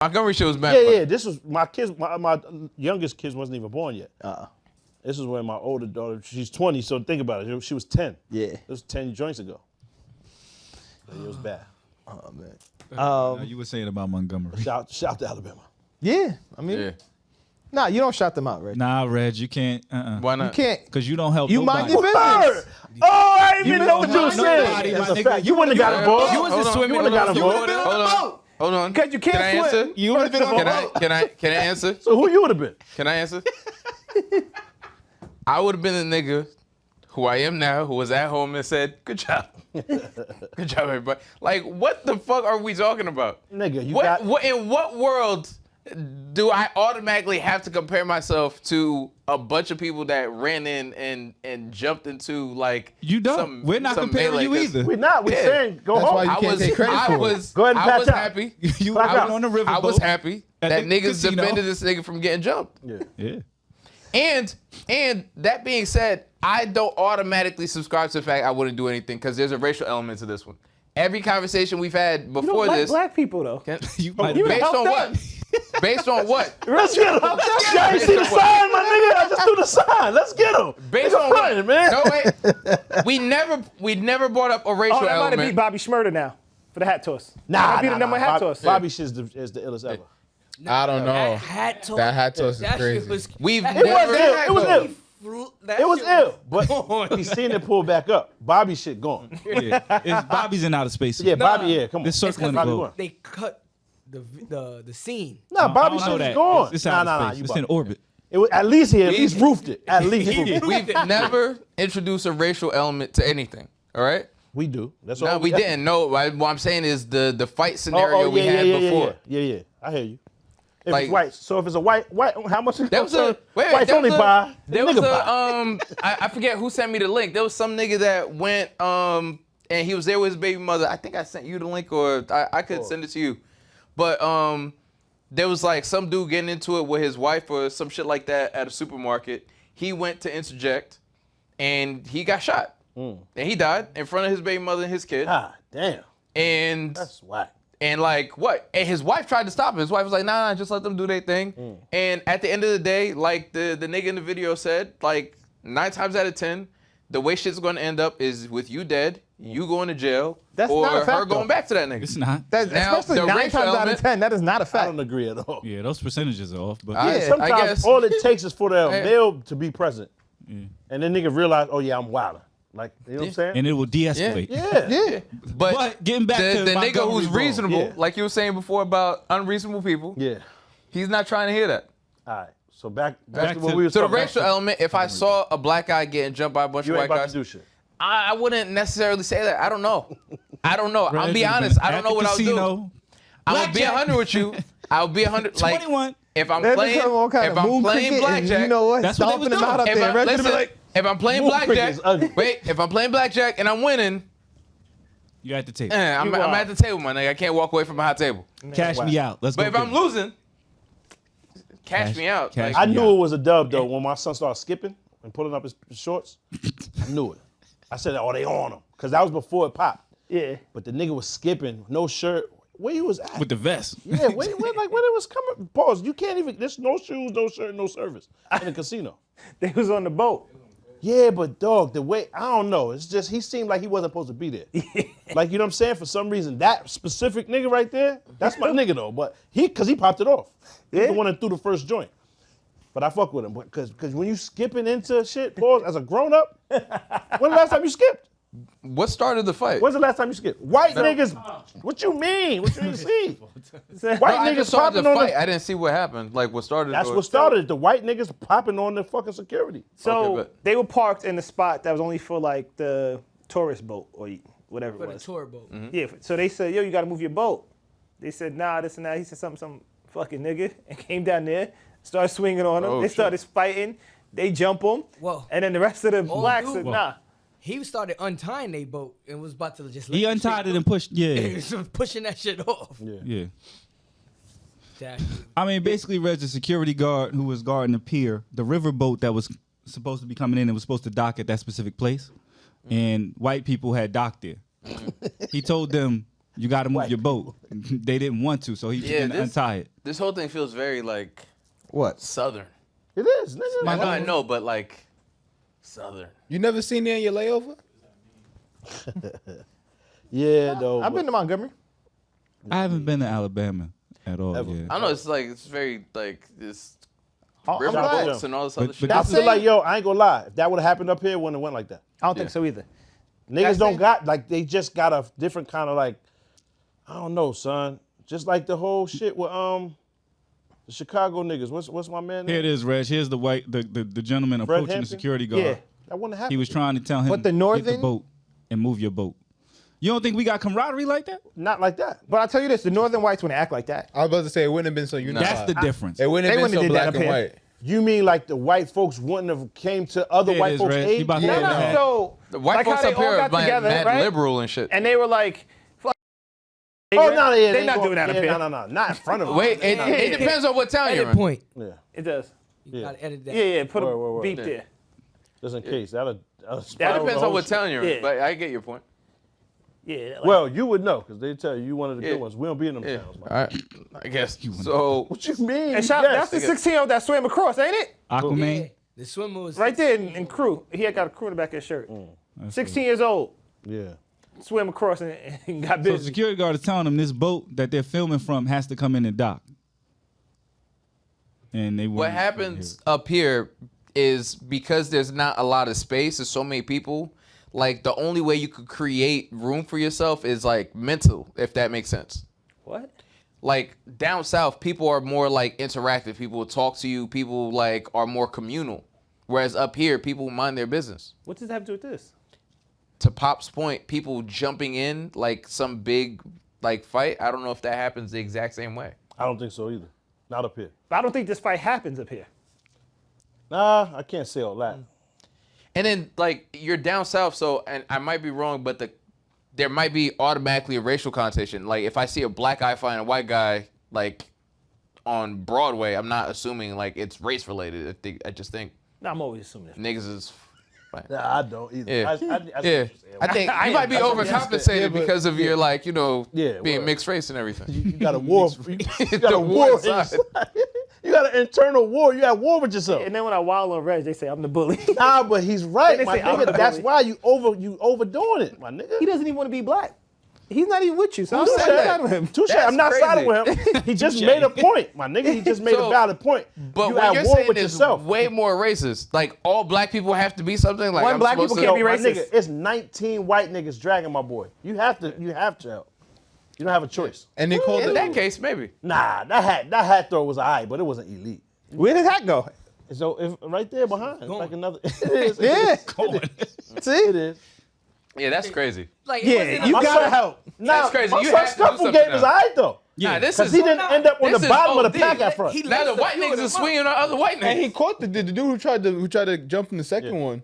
Montgomery shit was bad. Yeah. This was my kids. My youngest kids wasn't even born yet. This is when my older daughter. She's 20. So think about it. She was 10. Yeah. It was 10 joints ago. So it was bad. Oh man. You were saying about Montgomery. Shout to Alabama. Yeah. I mean, nah, you don't shout them out, Reg. Nah, Reg, you can't. Why not? You can't. Because you don't help You nobody. mind your business. Oh, I didn't even know what you were mind saying. nobody, That's my a nigga. fact. You wouldn't have got involved. You was just swimming. You wouldn't have got You involved. would have been on the boat. Hold on. Because you Can I can't answer? swim. You would have been on the boat. Can I answer? So who you would have been? Can I answer? I would have been the nigga who I am now, who was at home and said, "Good job, good job, everybody." Like, what the fuck are we talking about, Nigga, you what, got... what in what world do I automatically have to compare myself to a bunch of people that ran in and jumped into like You don't. We're not some comparing melee, you 'cause either. We're not. We're Yeah. saying go That's home. why you can't take credit for it. Go ahead and I patch was out. happy. You Black out out. on the river. I was happy At that the niggas casino. defended this nigga from getting jumped. Yeah. And that being said, I don't automatically subscribe to the fact I wouldn't do anything because there's a racial element to this one. Every conversation we've had You before don't like this, black people, though. You might You have based help on them. what? Based on what? Let's get him. Y'all ain't see the sign, my nigga. I just threw the sign. Let's get him. Based Nigga on what? fronted, man. No wait, we never brought up a racial Oh, that might have element. beat Bobby Schmurder now for the hat toss. Nah, That might be the number one hat toss. Bobby shit is the illest ever. I don't know. That hat toss. That hat toss is That shit crazy. was. We've It never. was ill. It was ill. That It was shit ill, but he's seen it pull back up. Bobby shit gone. Yeah. It's Bobby's in outer space. Yeah, Bobby. Yeah, come on. It's circling the Bobby globe. gone. They cut the scene. Nah, Bobby I don't know shit is that. gone. It's Nah, outer nah, space. you It's in bugging. orbit. It was, at least he at least roofed it. At least roofed it. We've never introduced a racial element to anything. All right. We do. That's No, all. we didn't. No, what I'm saying is the fight scenario Oh, we had before. Yeah. I hear you. If Like- it's white, so if it's a white, how much? That was a wait. Whites There only was a, buy. there was nigga a buy. I forget who sent me the link. There was some nigga that went and he was there with his baby mother. I think I sent you the link or I could send it to you. But there was like some dude getting into it with his wife or some shit like that at a supermarket. He went to interject and he got shot. And he died in front of his baby mother and his kid. God damn, And that's whack. and like what? And his wife tried to stop him. His wife was like, nah, just let them do their thing. And at the end of the day, like the nigga in the video said, like 9 times out of 10, the way shit's gonna end up is with you dead, you going to jail, That's or not a fact, her going though. back to that nigga. It's not. That's, Now, especially the 9 racial times out of element- 10, that is not a I fact. don't agree at all. Yeah, those percentages are off. But I- Yeah, sometimes guess. all it takes is for the Yeah. male to be present, and then nigga realize, oh yeah, I'm wilding. Like, you know what I'm saying? and it will de-escalate. Yeah. But getting back the to nigga Montgomery who's Brawl. reasonable, Yeah. like you were saying before about unreasonable people, Yeah. he's not trying to hear that. All right. So back Back to what to- we were So the talking about. racial element, if I saw a black guy getting jumped by a bunch You of ain't white about guys, to do shit. I wouldn't necessarily say that. I don't know. I'll Reg be would've honest. been I don't at know the what I'll do. casino. I would be Blackjack. 100 with you. I'll be 100. Like 21. if I'm They playing, become all kind if of I'm moon playing cricket, and blackjack, you know what? That's what they Stomping was them out doing. up if, there. I, Reg listen, be like, if I'm playing Moon cricket blackjack, is ugly. wait, if I'm playing blackjack and I'm winning, You at the table. I'm at the table, my nigga. I can't walk away from my hot table. Cash me out. Let's But go. if I'm losing, cash me out. cash Like, I knew it was a dub though when my son started skipping and pulling up his shorts. I knew it. I said, oh, they on him. Because that was before it popped. yeah. But the nigga was skipping, no shirt. Where you was at? with the vest. Yeah, where it was coming. Pause. You can't even, there's no shoes, no shirt, no service in the casino. They was on the boat. Yeah, but dog, the way, I don't know. It's just, he seemed like he wasn't supposed to be there. Like, you know what I'm saying? For some reason, that specific nigga right there, that's my nigga though. But because he popped it off. He's the one that threw the first joint. But I fuck with him. Because when you skipping into shit, pause, as a grown up, when the last time you skipped? what started the fight? When's the last time you skipped? White niggas, what you mean? What you didn't see? White I niggas just saw the popping on fight. the, I didn't see what happened. Like what started. that's or- what started it. The white niggas popping on the fucking security. So Okay, but- they were parked in a spot that was only for like the tourist boat or whatever For it the was. tour boat. Yeah, so they said, yo, you gotta move your boat. They said, nah, this and that. He said some fucking nigga, and came down there, started swinging on him. Oh, They shit. started fighting. They jump him. Whoa. And then the rest of the Oh, blacks dude. said, Whoa. nah. He started untying their boat and was about to just let He the untied shit it and pushed. go. Yeah. He was pushing that shit off. Yeah. That- I mean, basically, Reg, the security guard who was guarding the pier, the river boat that was supposed to be coming in and was supposed to dock at that specific place, and white people had docked there. He told them, You got to move your boat. They didn't want to, so he couldn't untie it. This whole thing feels very like What? Southern. It is, nigga. I know, but like Southern. You never seen it in your layover? Yeah, though. I've been to Montgomery. I haven't been to Alabama at all Ever. yet. I know it's like it's very like this I'm river glad. boats and all this other But shit. I that's feel like, yo, I ain't gonna lie. If that would have happened up here, it wouldn't have went like that. I don't think so either. Niggas don't got, like, they just got a different kind of, like, I don't know, son. Just like the whole shit with, the Chicago niggas. What's my man name? Here it is, Reg. Here's the gentleman approaching the Hampton? security guard. Yeah. That wouldn't happen. He was trying to tell him, But the get the Northern- boat and move your boat. You don't think we got camaraderie like that? Not like that. But I'll tell you this: the Northern whites wouldn't act like that. I was about to say it wouldn't have been so unified. That's the difference. It wouldn't They have been so wouldn't have black did that and up here. white. You mean like the white folks wouldn't have came to other Here it white is, folks' Reg. He aid? about to No, open no. that. So The white like folks how they up all here are got together, mad right? liberal and shit. And they were like, "Fuck." Oh, no, yeah. They're not doing that up here. No. Not in front of them. Wait, it depends on what town you're Edit in. point. Yeah, It does. You gotta edit that. Yeah. Put a Word. beep Yeah. there. just in case. That'll It spiral depends the on whole what shit. town you're in, Yeah. but I get your point. Yeah. Like, Well, you would know, because they tell you one of the Yeah. good ones. We don't be in them Yeah, towns, man. I guess. So What you mean? and shout, Yes. that's the 16-year-old that swam across, ain't it? Aquaman. Yeah. The swimmer was Right there in crew. He had got a crew in the back of his shirt. 16 years old, Yeah. swim across and got So busy. the security guard is telling them this boat that they're filming from has to come in and dock. And they what happens up here is because there's not a lot of space, there's so many people, like the only way you could create room for yourself is like mental, if that makes sense. What? Like down south, people are more like interactive. People will talk to you. People like are more communal. Whereas up here, people mind their business. What does that have to do with this? To Pop's point, people jumping in like some big like fight. I don't know if that happens the exact same way. I don't think so either. Not up here. But I don't think this fight happens up here. Nah, I can't say all that. And then like you're down south, so and I might be wrong, but there might be automatically a racial connotation. Like if I see a black guy fighting a white guy like on Broadway, I'm not assuming like it's race related. I just think No, I'm always assuming this. niggas is fine. Nah, I don't either. Yeah. I see what Yeah, you're saying. I think you might be overcompensated because of your like Yeah, being word. mixed race and everything. You got a war. You got The a war war inside. inside. You got an internal war. You got war with yourself. And then when I wild on Reg, they say I'm the bully. Nah, but he's right, They my say I'm nigga. the That's bully. why you overdoing it, my nigga. He doesn't even want to be black. He's not even with you, so I'm Touche. not siding with him. Touche. That's I'm not crazy. siding with him. He just made a point, my nigga. He just made So, a valid point. But you what at you're war saying with is yourself. way more racist. Like all black people have to be something. Like One I'm black supposed people to can't be My racist. nigga, it's 19 white niggas dragging my boy. You have to help. You don't have a choice. And they called In it. that case, maybe. Nah, that hat throw was alright, but it wasn't elite. Where did that go? So if right there behind, it's going. like another. It is. Yeah. See, it is. Yeah, that's crazy. like, it Yeah, wasn't you a- gotta help. Nah, crazy. my You son have to do Scuffle something game is now. alright though. Nah, this Because is he didn't end up on the this is bottom of the OD. pack at front. He now left the a white few of niggas them is up. swinging on other white And he niggas. caught the dude who tried to jump in the second one.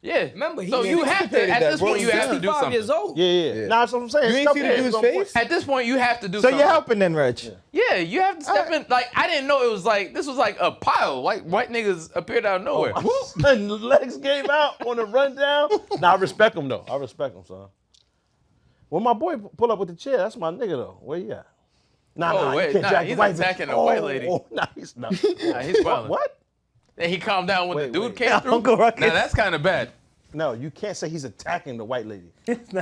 Yeah. Remember, he so you have to anticipated at that, this bro. point you have to do 65 years something. old. Yeah. Nah, that's what I'm saying. You ain't Scuffle see the game dude's was on point. face? At this point you have to do So something. you're helping then, Reg. Yeah, you have to step in. Like I didn't know it was like this was like a pile. Like white niggas appeared out of nowhere. And the legs gave out on the rundown. Nah, I respect him though. I respect him, son. When my boy pull up with the chair, that's my nigga though. Where you at? Nah, wait, you can't nah, drag the he's white bitch. attacking a white lady. Oh, nah, he's not. Nah, he's violent. What? And he calmed down when Wait, the dude wait. came through. Uncle Ruckus. Now that's kind of bad. No, you can't say he's attacking the white lady. No. That's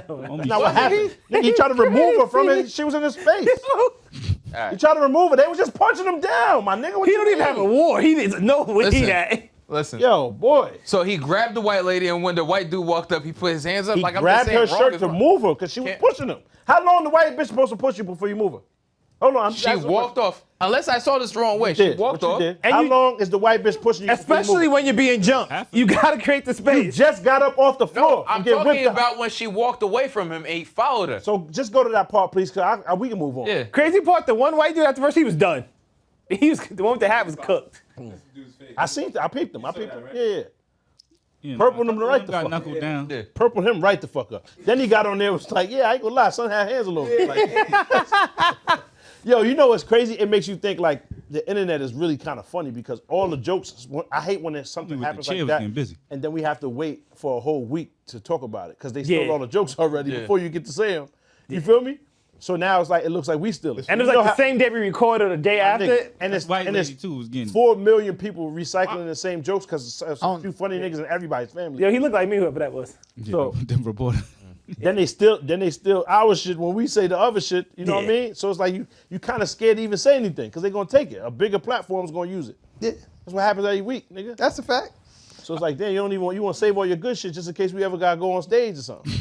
not what happened. Nigga, he tried to remove her from it. She was in his face. All He right. tried to remove her. They was just punching him down, my nigga. What He you don't even mean? have a war. He needs to know where he Listen. at. Listen. Yo, boy. So he grabbed the white lady, and when the white dude walked up, he put his hands up He like I'm grabbed just her saying, wrong shirt is to wrong. move her because she was Can't- pushing him. How long the white bitch supposed to push you before you move her? Hold on. She walked off. Unless I saw this the wrong way, You she did. walked What you off. did. And How you- long is the white bitch pushing you? before you Especially move? when you're being jumped. You gotta create the You space. just got up off the floor. No, I'm and get talking whipped up. about when she walked away from him and he followed her. So just go to that part, please, because we can move on. Yeah. Crazy part, the one white dude after first, he was done. He was the one with the hat was cooked. I peeped him. Yeah. You Purple him right the got fuck knuckled down. Yeah. Purple him right the fuck up. Then he got on there and was like, yeah, I ain't gonna lie, son had hands a little bit. Like, yo, you know what's crazy? It makes you think like the internet is really kind of funny because all the jokes, I hate when there's something With the happens chair like was that. getting busy. And then we have to wait for a whole week to talk about it because they stole Yeah. all the jokes already Yeah. before you get to say them. You feel me? So now it's like it looks like we steal it. And it was like the same day we recorded or the day after. And it's White and lady it's too was getting 4 million people recycling the same jokes because it's a few funny niggas in everybody's family. Yo, he looked like me, whoever that was. So them reporter. then they steal our shit when we say the other shit. You know what I mean? So it's like you kind of scared to even say anything because they're gonna take it. A bigger platform's gonna use it. Yeah, That's what happens every week, nigga. that's a fact. So it's like, damn, you want to save all your good shit just in case we ever gotta go on stage or something.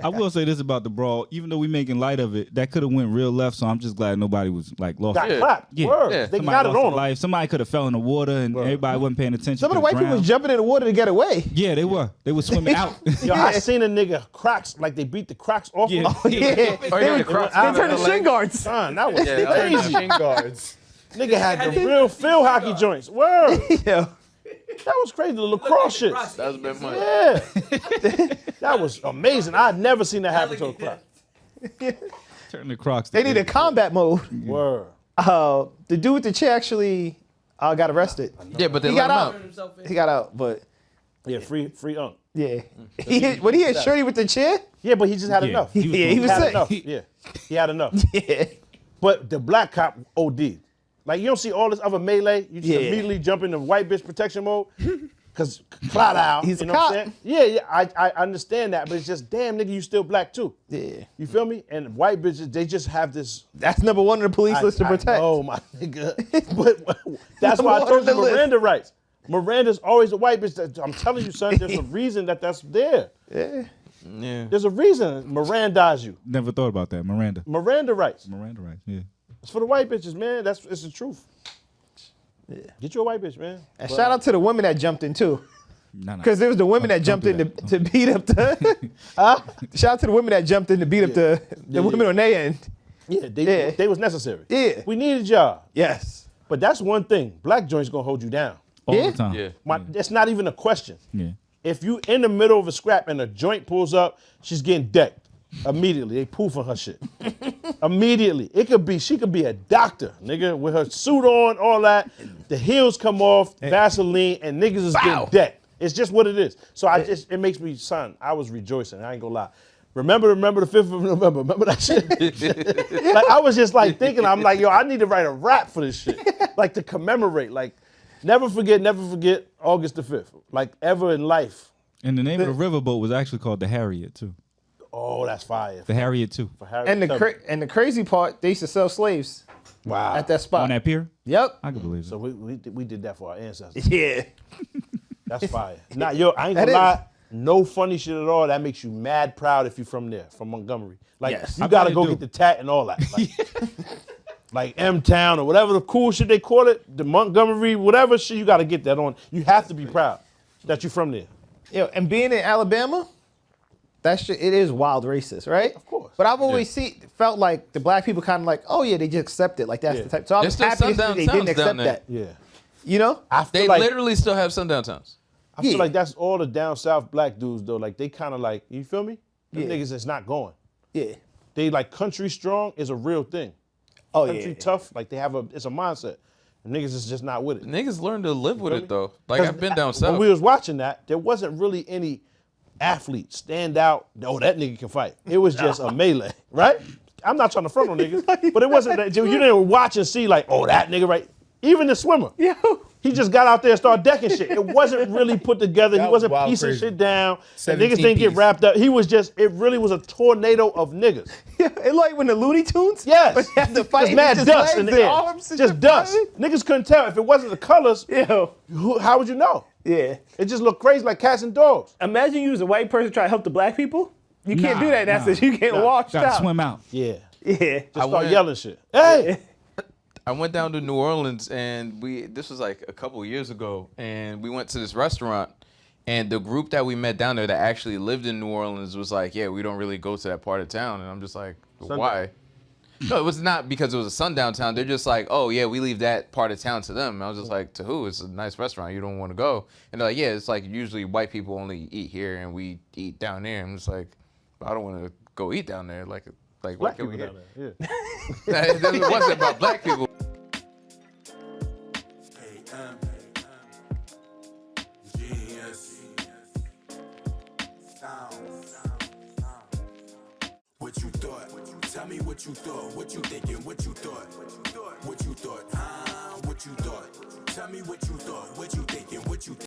I will say this about the brawl. Even though we making light of it, that could have went real left. So I'm just glad nobody was like lost. Got Yeah. clapped. Yeah. Word. Yeah. They Somebody got it lost on their them. life. Somebody could have fell in the water and everybody wasn't paying attention. Some of the to white people was ground. jumping in the water to get away. Yeah, they were. They were swimming out. Yo, I seen a nigga Crocs, like they beat the Crocs off Yeah. him. Yeah, they the Crocs turned to shin guards. Son, that was Yeah, crazy. Shin guards. Nigga had the real field hockey joints. Word. Yeah. That was crazy. The lacrosse shit. That was a bit much. Yeah. That was amazing. I'd never seen that happen to a Croc. Turn the Crocs. They needed combat mode. Word. The dude with the chair actually got arrested. Yeah, but they He let got him out. out. He got out, but Yeah, free unk. yeah. He hit Shorty with the chair? Yeah, but he just had Yeah, enough. he was Yeah, he cool. was had sick. enough. Yeah, he had enough. Yeah. But the black cop OD'd. Like, you don't see all this other melee. You just Yeah. immediately jump into white bitch protection mode. Because clout out. He's a you know what cop. I'm saying? Yeah, I understand that. But it's just, damn, nigga, you still black too. Yeah. You feel me? And white bitches, they just have this. That's number one on the police list to protect. Oh, my nigga. But that's why I Number one told on the you list. Miranda rights. Miranda's always a white bitch. I'm telling you, son, there's a reason that's there. Yeah. Yeah. There's a reason Miranda's you. Never thought about that. Miranda. Miranda rights. Miranda, right? Yeah. It's for the white bitches, man. It's the truth. Yeah. Get you a white bitch, man. And shout out to the women that jumped in too. Nah. Because there was the women that jumped do in to beat up the. Shout out to the women that jumped in to beat up the women on their end. Yeah, Yeah. they was necessary. Yeah. We needed y'all. Yes. But that's one thing. Black joints gonna hold you down. All Yeah. the time. Yeah. It's not even a question. Yeah. If you in the middle of a scrap and a joint pulls up, she's getting decked. Immediately. They poofing her shit. Immediately. She could be a doctor, nigga, with her suit on, all that. The heels come off, Vaseline, and niggas is getting decked. It's just what it is. So it makes me, son, I was rejoicing. I ain't gonna lie. Remember the 5th of November. Remember that shit? Like, I was just like thinking, I'm like, yo, I need to write a rap for this shit. Like, to commemorate. Like, never forget August the 5th. Like, ever in life. And the name of the riverboat was actually called the Harriet too. Oh, that's fire. The Harriet too. For Harry And Tubman. the crazy part, they used to sell slaves Wow. at that spot. On that pier. Yep. I can believe So it. we did that for our ancestors. Yeah. That's fire. Nah, yo, I ain't That gonna is. lie. No funny shit at all. That makes you mad proud if you're from there, from Montgomery. Like, Yes. you I gotta bet go it do. get the tat and all that. Like, like M-Town or whatever the cool shit they call it, the Montgomery, whatever shit, you gotta get that on. You have to be proud that you're from there. Yo, and being in Alabama, that shit, it is wild racist, right? Of course. But I've always felt like the black people kind of like, oh yeah, they just accept it. Like that's Yeah. the type. So I There's was still happy sundown they didn't towns down accept there. that. Yeah. You know? I feel They like, literally still have sundown towns. I feel Yeah. like that's all the down south black dudes though. Like, they kind of like, you feel me? Them Yeah. niggas is not going. Yeah. They like country strong is a real thing. Oh Country yeah. tough, like it's a mindset. And niggas is just not with it. Niggas learn to live with feel it me? though. Like, I've been down When south. we was watching that, there wasn't really any athlete stand out. Oh, that nigga can fight. It was just a melee, right? I'm not trying to front on niggas, but it wasn't that. You didn't watch and see like, oh, that nigga, right? Even the swimmer, Yo. he just got out there and started decking shit. It wasn't really put together. That He was wasn't wild piecing crazy. shit down. And 17 niggas didn't get piece. wrapped up. He was just. It really was a tornado of niggas. It like when the Looney Tunes. Yes. But they had to fight. Just mad just dust in legs the and air. arms and Just shit dust. flying. Niggas couldn't tell if it wasn't the colors. Yo. How would you know? Yeah. It just looked crazy like cats and dogs. Imagine you was a white person trying to help the black people. You can't do that. That's it. You get washed Gotta out. swim out. Yeah. Yeah. Just start went- yelling shit. Hey. I went down to New Orleans and this was like a couple years ago, and we went to this restaurant, and the group that we met down there that actually lived in New Orleans was like, yeah, we don't really go to that part of town. And I'm just like, why? No, it was not because it was a sundown town. They're just like, oh yeah, we leave that part of town to them. And I was just like, to who? It's a nice restaurant. You don't want to go. And they're like, yeah, it's like usually white people only eat here and we eat down there. I'm just like, I don't want to go eat down there. Like what Black can people we down get? there. Yeah. It wasn't about black people. What you thought? Tell me what you thought, what you thinking, what you thought, what you thought, what you thought. Tell me what you thought.